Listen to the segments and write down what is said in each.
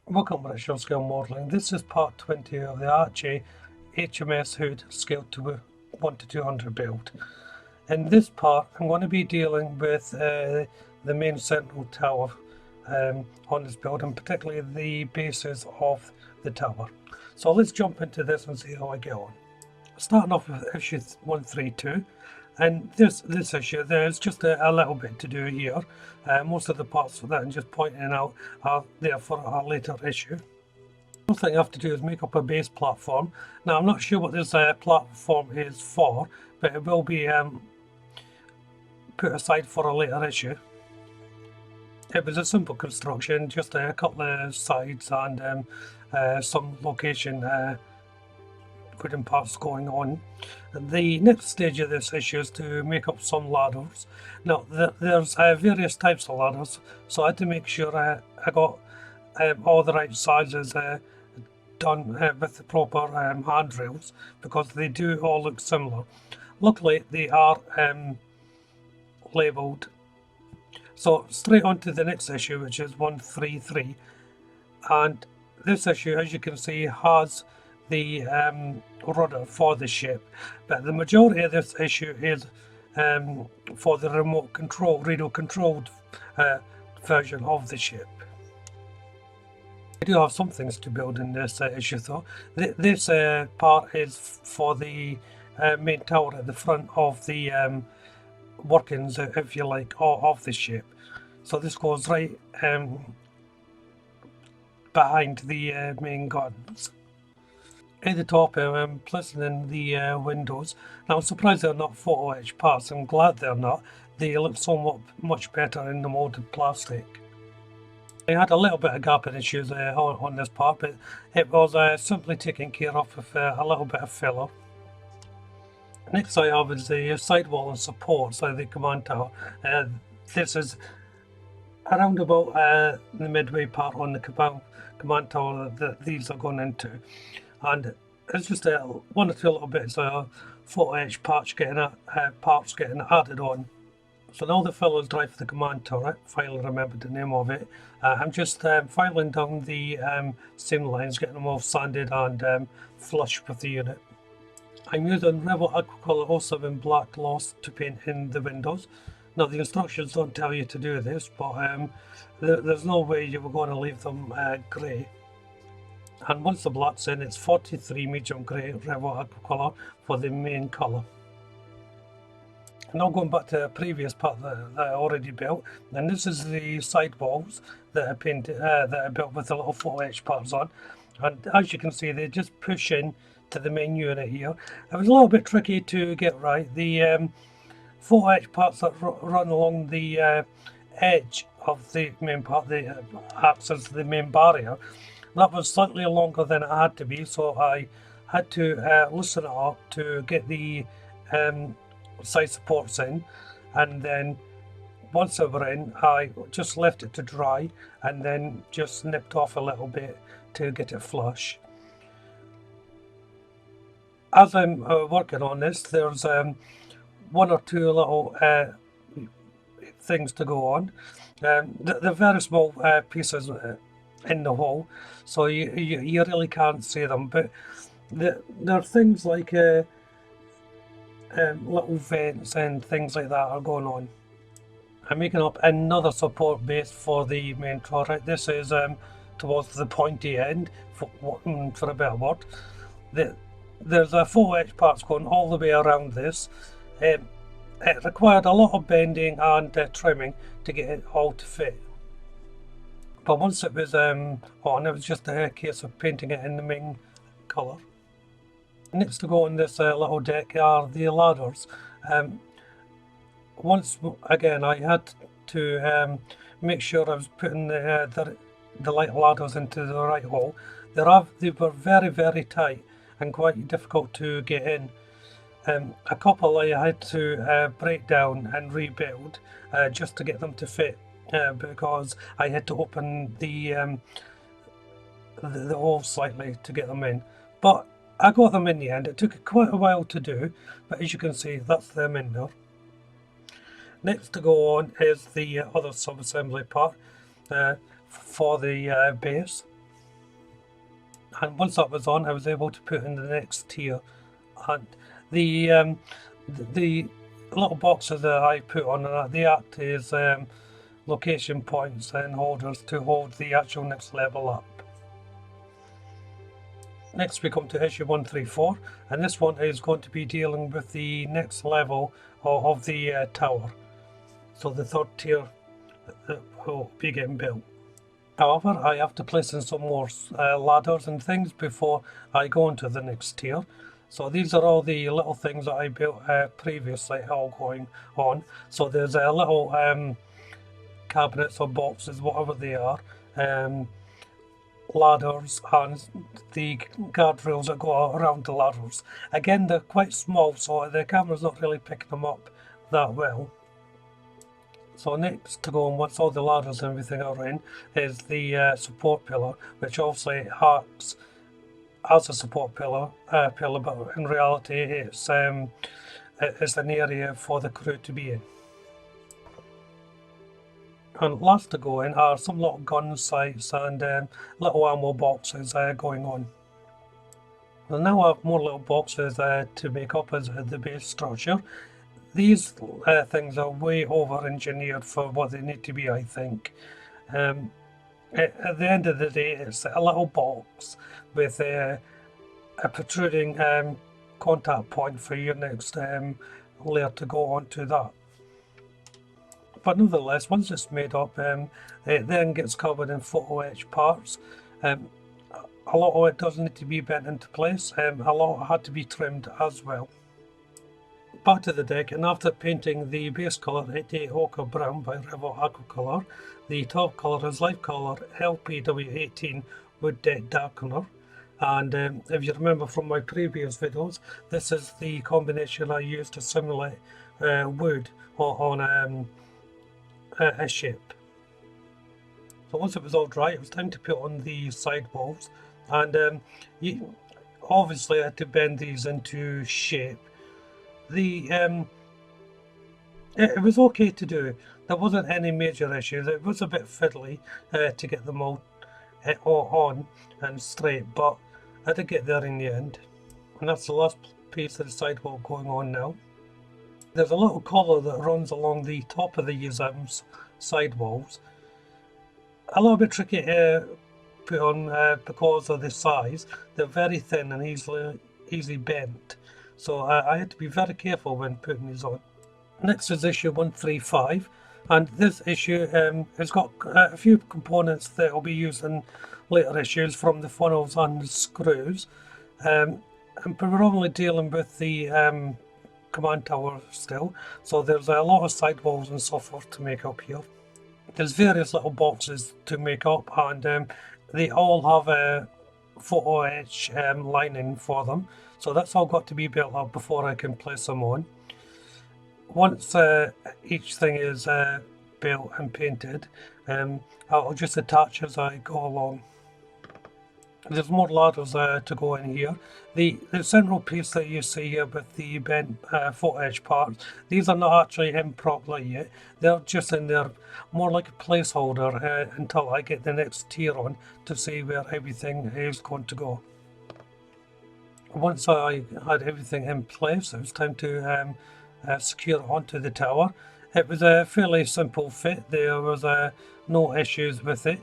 Welcome to Short Scale Modelling. This is part 20 of the Hachette HMS hood scaled to 1 to 200 build. In this part I'm going to be dealing with the main central tower on this build, and particularly the bases of the tower. So let's jump into this and see how I get on. Starting off with issue 132, and this issue there's just a little bit to do here. Most of the parts for that I'm just pointing out are there for a later issue. The other thing I have to do is make up a base platform. Now I'm not sure what this platform is for, but it will be put aside for a later issue. It was a simple construction, just a couple of sides and some location wooden parts going on. The next stage of this issue is to make up some ladders. Now there's various types of ladders, so I had to make sure I got all the right sizes done with the proper handrails, because they do all look similar. Luckily they are labelled. So straight on to the next issue, which is 133, and this issue, as you can see, has the rudder for the ship, but the majority of this issue is for the remote control, radio controlled version of the ship. I do have some things to build in this issue though. This part is for the main tower at the front of the workings, if you like, of the ship. So this goes right behind the main guns. At the top I'm placing in the windows. Now I'm surprised they're not photo etched parts. I'm glad they're not. They look so much better in the moulded plastic. I had a little bit of gap in issues on this part, but it was simply taken care of with a little bit of filler. Next I have is the sidewall and supports of the command tower. This is around about the midway part on the command tower that these are going into, and it's just one or two little bits of photo etched parts getting added on. So now the filler is dry for the command turret. Finally remembered the name of it. I'm just filing down the seam lines, getting them all sanded and flush with the unit. I'm using Rebel Aquacolor 07 Black Gloss to paint in the windows. Now the instructions don't tell you to do this, but there's no way you were going to leave them grey. And once the black's in, it's 43 medium grey Rebel Aquacolor for the main colour. Now going back to the previous part that I already built, and this is the side walls that I painted, that I built with the little photo etched parts on. And as you can see, they just push in to the main unit here. It was a little bit tricky to get right. The photo etched parts that run along the edge of the main part, the acts as the main barrier, that was slightly longer than it had to be, so I had to loosen it up to get the side supports in, and then once they were in I just left it to dry and then just nipped off a little bit to get it flush. As I'm working on this, there's one or two little things to go on. They're very small pieces in the hole, so you really can't see them, but there are things like little vents and things like that are going on. I'm making up another support base for the main turret. This is towards the pointy end, for a better word. There's a photo etched parts going all the way around this. It required a lot of bending and trimming to get it all to fit. But once it was on, it was just a case of painting it in the main colour. Next to go on this little deck are the ladders. Once again I had to make sure I was putting the light ladders into the right hole. They were very tight and quite difficult to get in. A couple I had to break down and rebuild just to get them to fit, because I had to open the hole slightly to get them in. But I got them in the end. It took quite a while to do, but as you can see, that's them in there. Next to go on is the other sub-assembly part for the base. And once that was on, I was able to put in the next tier. And the little boxes that I put on that, they act as location points and holders to hold the actual next level up. Next we come to issue 134, and this one is going to be dealing with the next level of the tower. So the third tier that will be getting built. However, I have to place in some more ladders and things before I go into the next tier. So these are all the little things that I built previously, all going on. So there's a little cabinets or boxes, whatever they are, ladders, and the guardrails that go around the ladders. Again, they're quite small, so the camera's not really picking them up that well. So next to go on, once all the ladders and everything are in, is the support pillar, which obviously acts as a support pillar, but in reality it's an area for the crew to be in. And last to go in are some little gun sights and little ammo boxes going on. We'll now have more little boxes to make up as the base structure. These things are way over engineered for what they need to be, I think. At the end of the day, it's a little box with a protruding contact point for your next layer to go onto that. But nonetheless, once it's made up, it then gets covered in photo etch parts. A lot of it does need to be bent into place, a lot had to be trimmed as well. Back to the deck, and after painting the base colour 88 Ochre Brown by River Aquacolor, the top colour is Life Colour LPW18 Wood Deck Darkener. And if you remember from my previous videos, this is the combination I used to simulate wood on a ship. So once it was all dry, it was time to put on the sidewalls, and obviously I had to bend these into shape. It was okay to do. There wasn't any major issues. It was a bit fiddly to get them all on and straight, but I did get there in the end. And that's the last piece of the sidewall going on now. There's a little collar that runs along the top of the sidewalls. A little bit tricky to put on because of the size. They're very thin and easily bent. So I had to be very careful when putting these on. Next is issue 135, and this issue has got a few components that will be used in later issues, from the funnels and the screws. I'm predominantly dealing with the command tower still, so there's a lot of sidewalls and so forth to make up here. There's various little boxes to make up, and they all have a photo etch lining for them. So that's all got to be built up before I can place them on. Once each thing is built and painted, I'll just attach as I go along. There's more ladders to go in here. The central piece that you see here with the bent photo etch parts, these are not actually in properly yet. They're just in there more like a placeholder until I get the next tier on to see where everything is going to go. Once I had everything in place, it was time to secure it onto the tower. It was a fairly simple fit. There was no issues with it.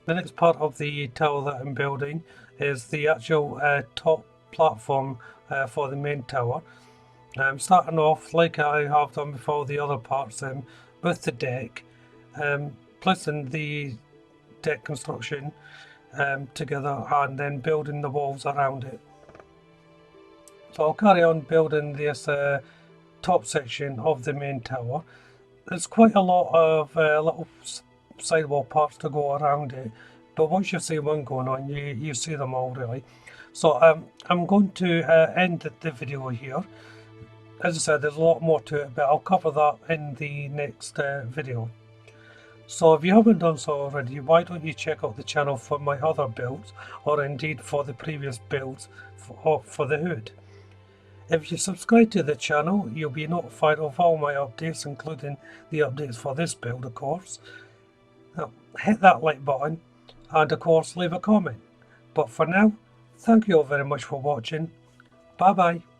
The next part of the tower that I'm building is the actual top platform for the main tower. I'm starting off like I have done before the other parts with the deck, placing the deck construction together and then building the walls around it. So I'll carry on building this top section of the main tower. There's quite a lot of little sidewall parts to go around it, but once you see one going on, you see them all really. So I'm going to end the video here. As I said, there's a lot more to it, but I'll cover that in the next video. So if you haven't done so already, why don't you check out the channel for my other builds, or indeed for the previous builds for the hood. If you subscribe to the channel, you'll be notified of all my updates, including the updates for this build, of course. Now, hit that like button and of course leave a comment. But for now, thank you all very much for watching. Bye bye.